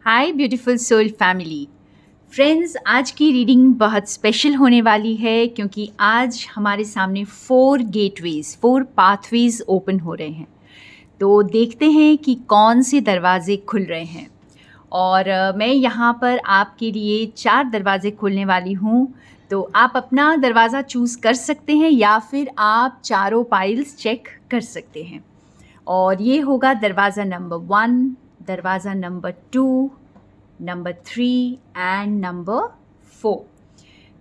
हाय beautiful soul family friends, आज की reading बहुत स्पेशल होने वाली है क्योंकि आज हमारे सामने 4 पाथवेज ओपन हो रहे हैं। तो देखते हैं कि कौन से दरवाजे खुल रहे हैं। और मैं यहाँ पर आपके लिए 4 दरवाजे खोलने वाली हूँ। तो आप अपना दरवाज़ा चूज़ कर सकते हैं या फिर आप चारों पाइल्स चेक कर सकते हैं। और ये होगा दरवाज़ा नंबर 1, दरवाज़ा नंबर 2, नंबर 3 एंड नंबर 4।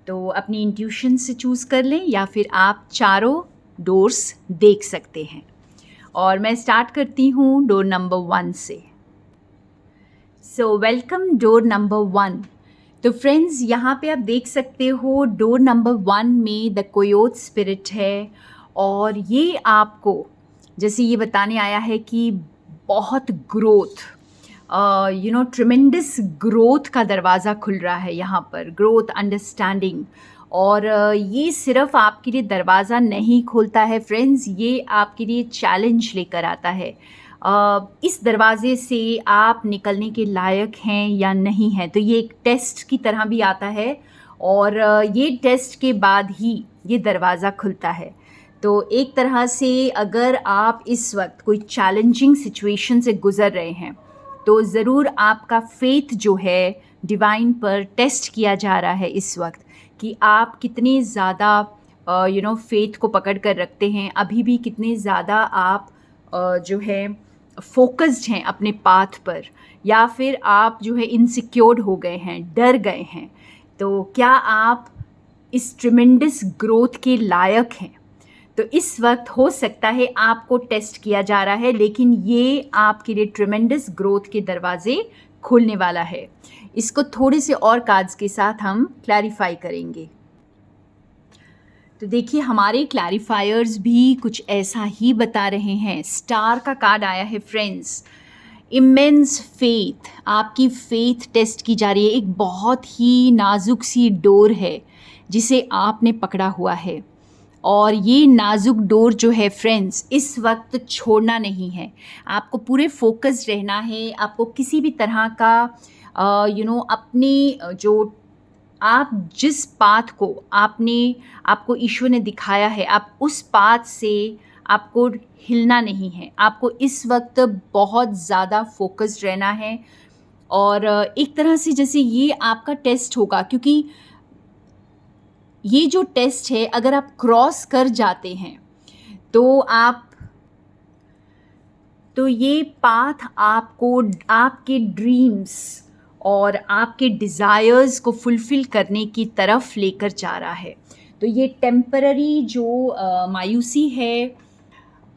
तो अपनी इंट्यूशन से चूज़ कर लें या फिर आप चारों डोर्स देख सकते हैं। और मैं स्टार्ट करती हूँ डोर नंबर 1 से। So welcome door number 1। तो फ्रेंड्स, यहाँ पे आप देख सकते हो डोर नंबर 1 में द कोयोट स्पिरिट है। और ये आपको जैसे ये बताने आया है कि बहुत ग्रोथ, ट्रिमेंडस ग्रोथ का दरवाज़ा खुल रहा है यहाँ पर, ग्रोथ, अंडरस्टैंडिंग। और ये सिर्फ आपके लिए दरवाज़ा नहीं खोलता है फ्रेंड्स, ये आपके लिए चैलेंज लेकर आता है। इस दरवाज़े से आप निकलने के लायक हैं या नहीं हैं, तो ये एक टेस्ट की तरह भी आता है। और ये टेस्ट के बाद ही ये दरवाज़ा खुलता है। तो एक तरह से अगर आप इस वक्त कोई चैलेंजिंग सिचुएशन से गुज़र रहे हैं तो ज़रूर आपका फेथ जो है डिवाइन पर टेस्ट किया जा रहा है इस वक्त, कि आप कितने ज़्यादा फेथ को पकड़ कर रखते हैं, अभी भी कितने ज़्यादा आप जो है फोकस्ड हैं अपने पाथ पर, या फिर आप जो है इनसिक्योर्ड हो गए हैं, डर गए हैं। तो क्या आप इस ट्रिमेंडस ग्रोथ के लायक हैं? तो इस वक्त हो सकता है आपको टेस्ट किया जा रहा है, लेकिन ये आपके लिए ट्रिमेंडस ग्रोथ के दरवाजे खोलने वाला है। इसको थोड़े से और कार्ड्स के साथ हम क्लैरिफाई करेंगे। तो देखिए, हमारे क्लैरिफायर्स भी कुछ ऐसा ही बता रहे हैं। स्टार का कार्ड आया है फ्रेंड्स। इमेंस फेथ, आपकी फेथ टेस्ट की जा रही है। एक बहुत ही नाजुक सी डोर है जिसे आपने पकड़ा हुआ है। और ये नाजुक डोर जो है फ्रेंड्स, इस वक्त छोड़ना नहीं है। आपको पूरे फोकस्ड रहना है। आपको किसी भी तरह का अपने जो आप जिस पाथ को आपको ईश्वर ने दिखाया है, आप उस पाथ से आपको हिलना नहीं है। आपको इस वक्त बहुत ज़्यादा फोकस्ड रहना है। और एक तरह से जैसे ये आपका टेस्ट होगा, क्योंकि ये जो टेस्ट है अगर आप क्रॉस कर जाते हैं तो ये पाथ आपको आपके ड्रीम्स और आपके डिज़ायर्स को फुलफ़िल करने की तरफ लेकर जा रहा है। तो ये टेम्पररी जो मायूसी है,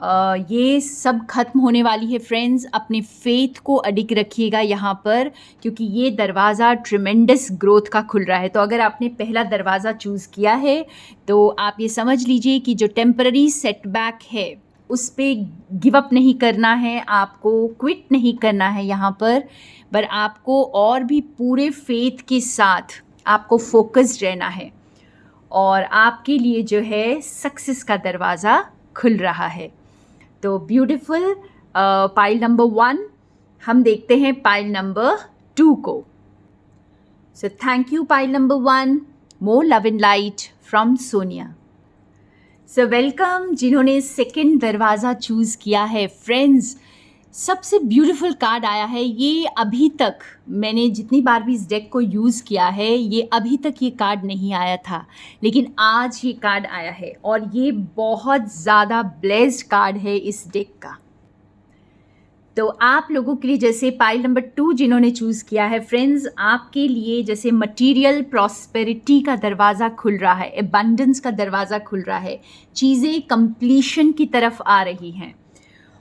ये सब ख़त्म होने वाली है फ्रेंड्स। अपने फेथ को अडिग रखिएगा यहाँ पर, क्योंकि ये दरवाज़ा ट्रिमेंडस ग्रोथ का खुल रहा है। तो अगर आपने पहला दरवाज़ा चूज़ किया है तो आप ये समझ लीजिए कि जो टेम्पररी सेटबैक है उस पर गिव अप नहीं करना है, आपको क्विट नहीं करना है यहाँ पर आपको और भी पूरे फेथ के साथ आपको फोकस्ड रहना है। और आपके लिए जो है सक्सेस का दरवाज़ा खुल रहा है। तो ब्यूटीफुल पाइल नंबर 1, हम देखते हैं पाइल नंबर 2 को। So thank you pile number 1। More love and light from Sonia. So welcome जिन्होंने सेकंड दरवाज़ा चूज़ किया है फ्रेंड्स। सबसे ब्यूटीफुल कार्ड आया है। ये अभी तक मैंने जितनी बार भी इस डेक को यूज़ किया है, ये अभी तक ये कार्ड नहीं आया था, लेकिन आज ये कार्ड आया है। और ये बहुत ज़्यादा ब्लेस्ड कार्ड है इस डेक का। तो आप लोगों के लिए, जैसे पाइल नंबर 2 जिन्होंने चूज़ किया है फ्रेंड्स, आपके लिए जैसे मटीरियल प्रॉस्पेरिटी का दरवाज़ा खुल रहा है, एबंडेंस का दरवाज़ा खुल रहा है, चीज़ें कंप्लीशन की तरफ आ रही हैं।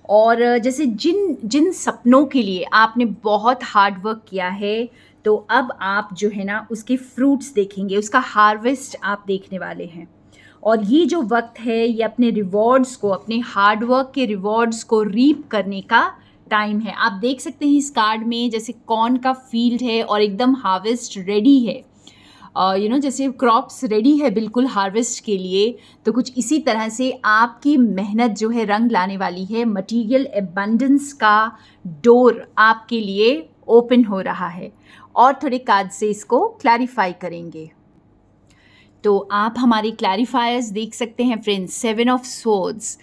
और जैसे जिन सपनों के लिए आपने बहुत हार्ड वर्क किया है, तो अब आप जो है ना उसके फ्रूट्स देखेंगे, उसका हार्वेस्ट आप देखने वाले हैं। और ये जो वक्त है, ये अपने रिवॉर्ड्स को, अपने हार्ड वर्क के रिवॉर्ड्स को रीप करने का टाइम है। आप देख सकते हैं इस कार्ड में जैसे कॉर्न का फील्ड है और एकदम हार्वेस्ट रेडी है। जैसे क्रॉप्स रेडी है बिल्कुल हार्वेस्ट के लिए, तो कुछ इसी तरह से आपकी मेहनत जो है रंग लाने वाली है। मटीरियल एबंडेंस का डोर आपके लिए ओपन हो रहा है। और थोड़े कार्ड से इसको क्लैरिफाई करेंगे। तो आप हमारी क्लैरिफायर्स देख सकते हैं friends, 7 of swords,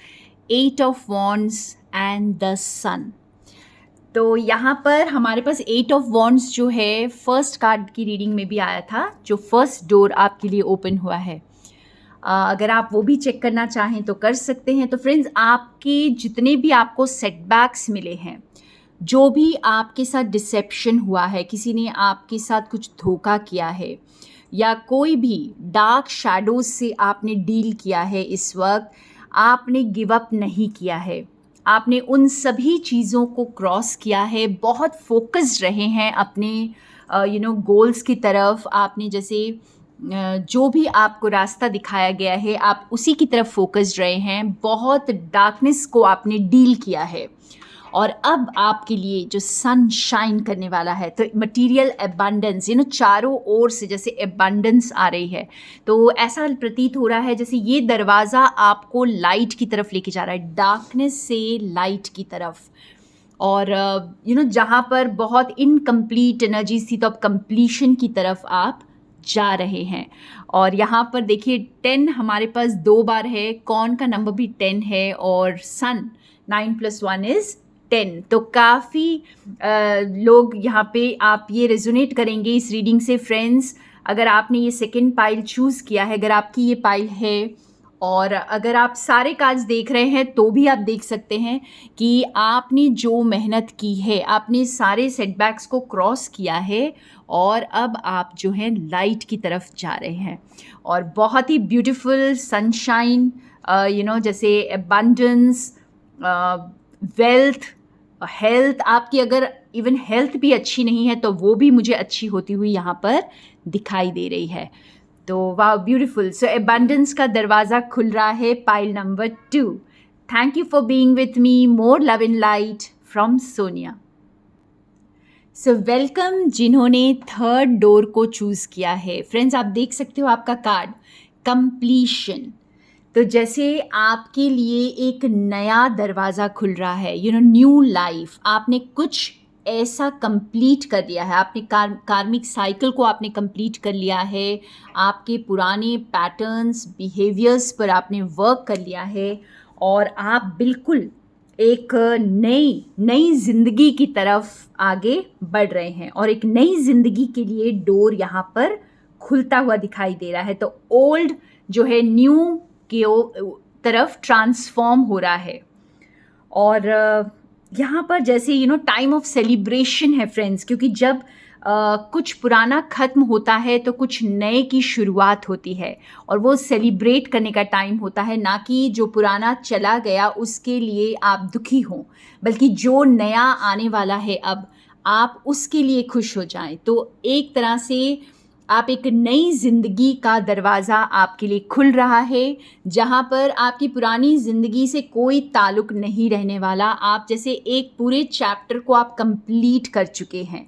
8 of wands and the sun. तो यहाँ पर हमारे पास 8 ऑफ वॉन्ड्स जो है फर्स्ट कार्ड की रीडिंग में भी आया था, जो फर्स्ट डोर आपके लिए ओपन हुआ है। अगर आप वो भी चेक करना चाहें तो कर सकते हैं। तो फ्रेंड्स, आपके जितने भी आपको सेटबैक्स मिले हैं, जो भी आपके साथ डिसेप्शन हुआ है, किसी ने आपके साथ कुछ धोखा किया है या कोई भी डार्क शैडोज से आपने डील किया है, इस वक्त आपने गिव अप नहीं किया है। आपने उन सभी चीज़ों को क्रॉस किया है, बहुत फोकस्ड रहे हैं अपने गोल्स की तरफ। आपने जैसे जो भी आपको रास्ता दिखाया गया है, आप उसी की तरफ फोकस्ड रहे हैं। बहुत डार्कनेस को आपने डील किया है और अब आपके लिए जो सन शाइन करने वाला है, तो मटेरियल एबंडेंस, चारों ओर से जैसे एबंडेंस आ रही है। तो ऐसा प्रतीत हो रहा है जैसे ये दरवाज़ा आपको लाइट की तरफ लेके जा रहा है, डार्कनेस से लाइट की तरफ। और जहाँ पर बहुत इनकम्प्लीट एनर्जी थी, तो अब कंप्लीशन की तरफ आप जा रहे हैं। और यहाँ पर देखिए 10 हमारे पास 2 बार है, कौन का नंबर भी 10 है और सन 9 + 1 = 10। तो काफ़ी लोग यहाँ पे आप ये रेजोनेट करेंगे इस रीडिंग से फ्रेंड्स। अगर आपने ये सेकंड पाइल चूज़ किया है, अगर आपकी ये पाइल है, और अगर आप सारे कार्ड्स देख रहे हैं तो भी आप देख सकते हैं कि आपने जो मेहनत की है, आपने सारे सेटबैक्स को क्रॉस किया है और अब आप जो हैं लाइट की तरफ जा रहे हैं। और बहुत ही ब्यूटीफुल सनशाइन, जैसे एबंडेंस, वेल्थ, हेल्थ। आपकी अगर इवन हेल्थ भी अच्छी नहीं है तो वो भी मुझे अच्छी होती हुई यहाँ पर दिखाई दे रही है। तो वाह, ब्यूटीफुल। सो एबंडेंस का दरवाज़ा खुल रहा है, pile number 2। Thank you for being with me. More love and light from Sonia. So welcome जिन्होंने थर्ड डोर को चूज़ किया है। फ्रेंड्स, आप देख सकते हो आपका कार्ड कंप्लीशन। तो जैसे आपके लिए एक नया दरवाज़ा खुल रहा है, न्यू लाइफ। आपने कुछ ऐसा कंप्लीट कर लिया है, आपने कार्मिक साइकिल को आपने कंप्लीट कर लिया है। आपके पुराने पैटर्न्स, बिहेवियर्स पर आपने वर्क कर लिया है और आप बिल्कुल एक नई ज़िंदगी की तरफ आगे बढ़ रहे हैं। और एक नई ज़िंदगी के लिए डोर यहाँ पर खुलता हुआ दिखाई दे रहा है। तो ओल्ड जो है न्यू के तरफ ट्रांसफॉर्म हो रहा है। और यहाँ पर जैसे टाइम ऑफ सेलिब्रेशन है फ्रेंड्स, क्योंकि जब कुछ पुराना ख़त्म होता है तो कुछ नए की शुरुआत होती है और वो सेलिब्रेट करने का टाइम होता है। ना कि जो पुराना चला गया उसके लिए आप दुखी हों, बल्कि जो नया आने वाला है अब आप उसके लिए खुश हो जाएं। तो एक तरह से आप एक नई ज़िंदगी का दरवाज़ा आपके लिए खुल रहा है, जहाँ पर आपकी पुरानी ज़िंदगी से कोई ताल्लुक़ नहीं रहने वाला। आप जैसे एक पूरे चैप्टर को आप कंप्लीट कर चुके हैं।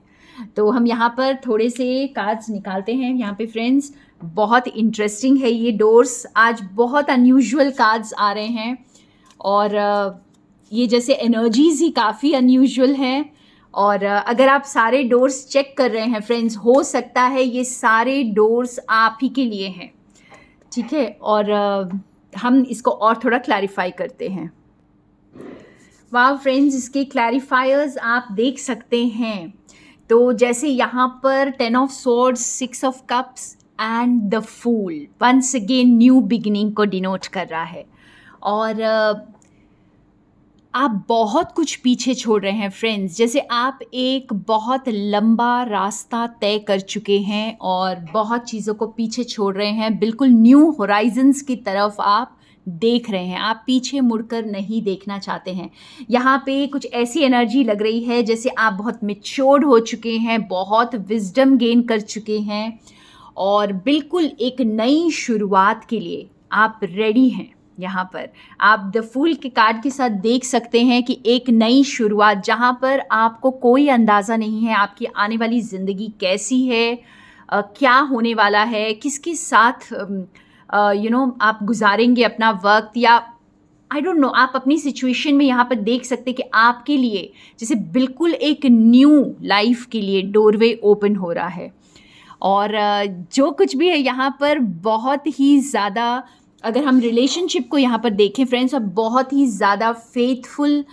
तो हम यहाँ पर थोड़े से कार्ड्स निकालते हैं यहाँ पे फ्रेंड्स। बहुत इंटरेस्टिंग है ये डोर्स, आज बहुत अनयूजुअल कार्ड्स आ रहे हैं और ये जैसे एनर्जीज़ ही काफ़ी अनयूजुअल हैं। और अगर आप सारे डोर्स चेक कर रहे हैं फ्रेंड्स, हो सकता है ये सारे डोर्स आप ही के लिए हैं, ठीक है। और हम इसको और थोड़ा क्लैरिफाई करते हैं। वाह फ्रेंड्स, इसके क्लैरिफायर्स आप देख सकते हैं। तो जैसे यहाँ पर 10 of swords, 6 of cups and the fool once again new beginning को डिनोट कर रहा है। और आप बहुत कुछ पीछे छोड़ रहे हैं फ्रेंड्स। जैसे आप एक बहुत लंबा रास्ता तय कर चुके हैं और बहुत चीज़ों को पीछे छोड़ रहे हैं। बिल्कुल न्यू होराइजन्स की तरफ आप देख रहे हैं, आप पीछे मुड़कर नहीं देखना चाहते हैं। यहाँ पे कुछ ऐसी एनर्जी लग रही है जैसे आप बहुत मैच्योर्ड हो चुके हैं, बहुत विजडम गेन कर चुके हैं और बिल्कुल एक नई शुरुआत के लिए आप रेडी हैं। यहाँ पर आप द फूल के कार्ड के साथ देख सकते हैं कि एक नई शुरुआत, जहाँ पर आपको कोई अंदाज़ा नहीं है आपकी आने वाली ज़िंदगी कैसी है, क्या होने वाला है, किसके साथ आप गुजारेंगे अपना वक्त, या आई डोंट नो, आप अपनी सिचुएशन में यहाँ पर देख सकते कि आपके लिए जैसे बिल्कुल एक न्यू लाइफ के लिए डोरवे ओपन हो रहा है। और जो कुछ भी है यहाँ पर बहुत ही ज़्यादा, अगर हम रिलेशनशिप को यहाँ पर देखें फ्रेंड्स, और बहुत ही ज़्यादा फेथफुल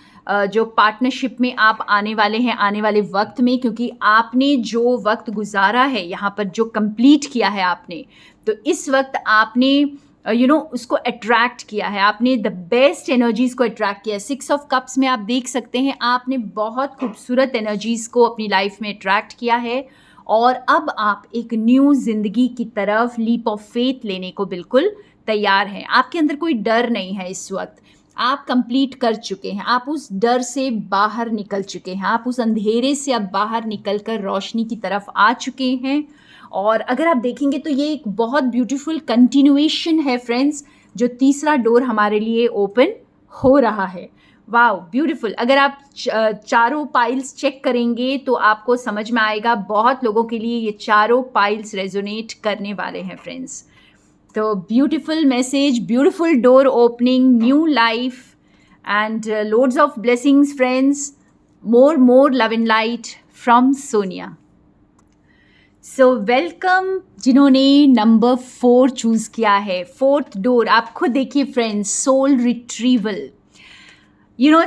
जो पार्टनरशिप में आप आने वाले हैं आने वाले वक्त में, क्योंकि आपने जो वक्त गुजारा है यहाँ पर, जो कंप्लीट किया है आपने, तो इस वक्त आपने उसको अट्रैक्ट किया है, आपने द बेस्ट एनर्जीज़ को अट्रैक्ट किया है। 6 ऑफ कप्स में आप देख सकते हैं आपने बहुत खूबसूरत एनर्जीज़ को अपनी लाइफ में अट्रैक्ट किया है, और अब आप एक न्यू ज़िंदगी की तरफ लीप ऑफ फेथ लेने को बिल्कुल तैयार हैं। आपके अंदर कोई डर नहीं है इस वक्त, आप कंप्लीट कर चुके हैं, आप उस डर से बाहर निकल चुके हैं, आप उस अंधेरे से अब बाहर निकल कर रोशनी की तरफ आ चुके हैं। और अगर आप देखेंगे तो ये एक बहुत ब्यूटीफुल कंटिन्यूएशन है फ्रेंड्स, जो तीसरा डोर हमारे लिए ओपन हो रहा है। Wow beautiful. अगर आप चारों पाइल्स चेक करेंगे तो आपको समझ में आएगा बहुत लोगों के लिए ये चारों पाइल्स रेजोनेट करने वाले हैं फ्रेंड्स। तो beautiful message, beautiful door opening, new life and loads of blessings friends, more love and light from Sonia. So welcome जिन्होंने नंबर 4 चूज़ किया है, 4th डोर। आप खुद देखिए फ्रेंड्स, सोल रिट्रीवल।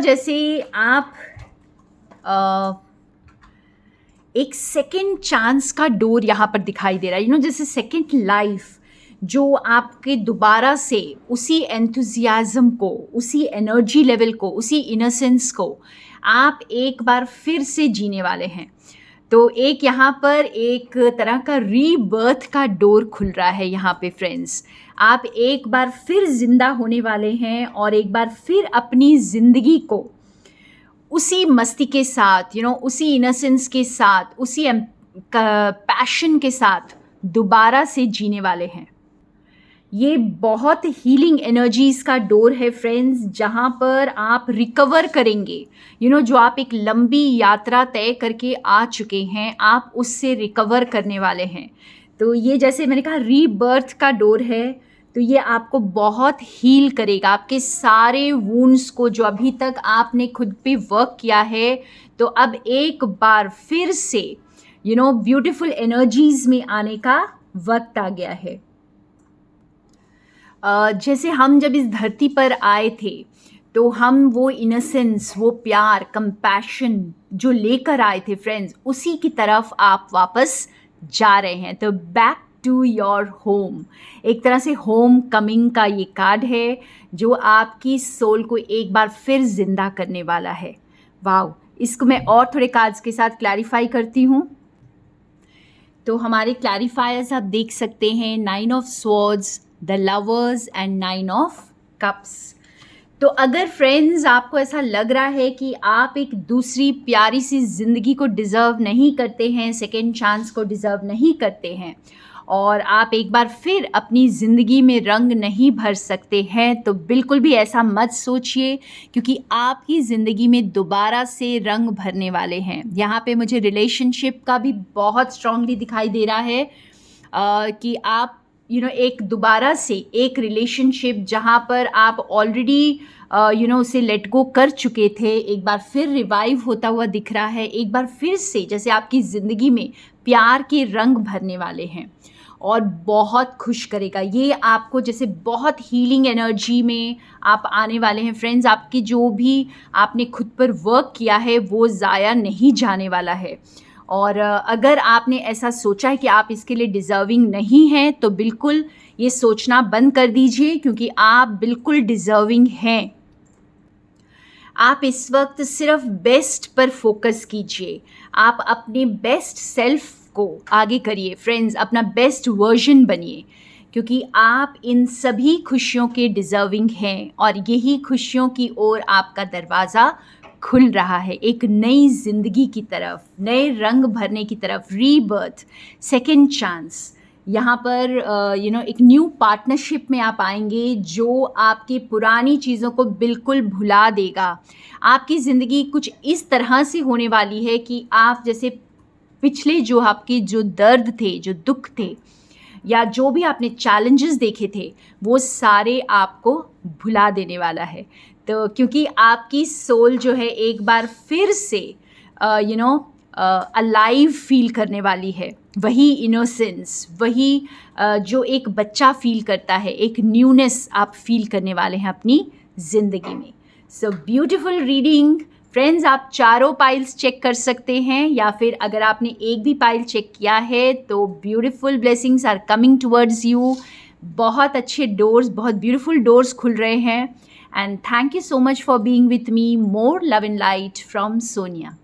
जैसे आप एक सेकेंड चांस का डोर यहाँ पर दिखाई दे रहा है, जैसे सेकेंड लाइफ, जो आपके दोबारा से उसी एंथुजियाज़म को, उसी एनर्जी लेवल को, उसी इनोसेंस को आप एक बार फिर से जीने वाले हैं। तो एक यहाँ पर एक तरह का रीबर्थ का डोर खुल रहा है यहाँ पे फ्रेंड्स। आप एक बार फिर ज़िंदा होने वाले हैं और एक बार फिर अपनी ज़िंदगी को उसी मस्ती के साथ, उसी इनोसेंस के साथ, उसी पैशन के साथ दोबारा से जीने वाले हैं। ये बहुत हीलिंग एनर्जीज़ का डोर है फ्रेंड्स, जहाँ पर आप रिकवर करेंगे। जो आप एक लंबी यात्रा तय करके आ चुके हैं, आप उससे रिकवर करने वाले हैं। तो ये जैसे मैंने कहा रीबर्थ का डोर है, तो ये आपको बहुत हील करेगा, आपके सारे वुंड्स को जो अभी तक आपने खुद पे वर्क किया है। तो अब एक बार फिर से ब्यूटीफुल एनर्जीज़ में आने का वक्त आ गया है। जैसे हम जब इस धरती पर आए थे तो हम वो इनोसेंस, वो प्यार, कंपैशन जो लेकर आए थे फ्रेंड्स, उसी की तरफ आप वापस जा रहे हैं। तो बैक टू योर होम, एक तरह से होम कमिंग का ये कार्ड है जो आपकी सोल को एक बार फिर ज़िंदा करने वाला है। वाओ, इसको मैं और थोड़े कार्ड्स के साथ क्लैरिफाई करती हूँ। तो हमारे क्लैरिफायर्स आप देख सकते हैं, 9 of swords, the lovers and 9 of cups. तो अगर फ्रेंड्स आपको ऐसा लग रहा है कि आप एक दूसरी प्यारी सी ज़िंदगी को डिज़र्व नहीं करते हैं, सेकेंड चांस को डिज़र्व नहीं करते हैं, और आप एक बार फिर अपनी ज़िंदगी में रंग नहीं भर सकते हैं, तो बिल्कुल भी ऐसा मत सोचिए, क्योंकि आपकी ज़िंदगी में दोबारा से रंग भरने वाले हैं। यहाँ पे मुझे रिलेशनशिप का भी बहुत स्ट्रांगली दिखाई दे रहा है कि आप एक दोबारा से एक रिलेशनशिप जहाँ पर आप ऑलरेडी उसे लेट गो कर चुके थे, एक बार फिर रिवाइव होता हुआ दिख रहा है। एक बार फिर से जैसे आपकी ज़िंदगी में प्यार के रंग भरने वाले हैं और बहुत खुश करेगा ये आपको। जैसे बहुत हीलिंग एनर्जी में आप आने वाले हैं फ्रेंड्स। आपकी जो भी आपने खुद पर वर्क किया है वो ज़ाया नहीं जाने वाला है। और अगर आपने ऐसा सोचा है कि आप इसके लिए डिज़र्विंग नहीं हैं, तो बिल्कुल ये सोचना बंद कर दीजिए, क्योंकि आप बिल्कुल डिज़र्विंग हैं। आप इस वक्त सिर्फ बेस्ट पर फोकस कीजिए, आप अपने बेस्ट सेल्फ को आगे करिए फ्रेंड्स, अपना बेस्ट वर्जन बनिए, क्योंकि आप इन सभी खुशियों के डिज़र्विंग हैं और यही खुशियों की ओर आपका दरवाज़ा खुल रहा है, एक नई ज़िंदगी की तरफ, नए रंग भरने की तरफ, रीबर्थ, सेकेंड चांस। यहाँ पर एक न्यू पार्टनरशिप में आप आएंगे जो आपकी पुरानी चीज़ों को बिल्कुल भुला देगा। आपकी ज़िंदगी कुछ इस तरह से होने वाली है कि आप जैसे पिछले जो आपके जो दर्द थे, जो दुख थे, या जो भी आपने चैलेंजेस देखे थे वो सारे आपको भुला देने वाला है। तो क्योंकि आपकी सोल जो है एक बार फिर से अलाइव फील करने वाली है, वही इनोसेंस, वही जो एक बच्चा फील करता है, एक न्यूनेस आप फील करने वाले हैं अपनी ज़िंदगी में। सो ब्यूटिफुल रीडिंग फ्रेंड्स, आप चारों पाइल्स चेक कर सकते हैं या फिर अगर आपने एक भी पाइल चेक किया है तो beautiful blessings are coming towards you. बहुत अच्छे डोर्स, बहुत ब्यूटिफुल डोर्स खुल रहे हैं। And thank you so much for being with me. More love and light from Sonia.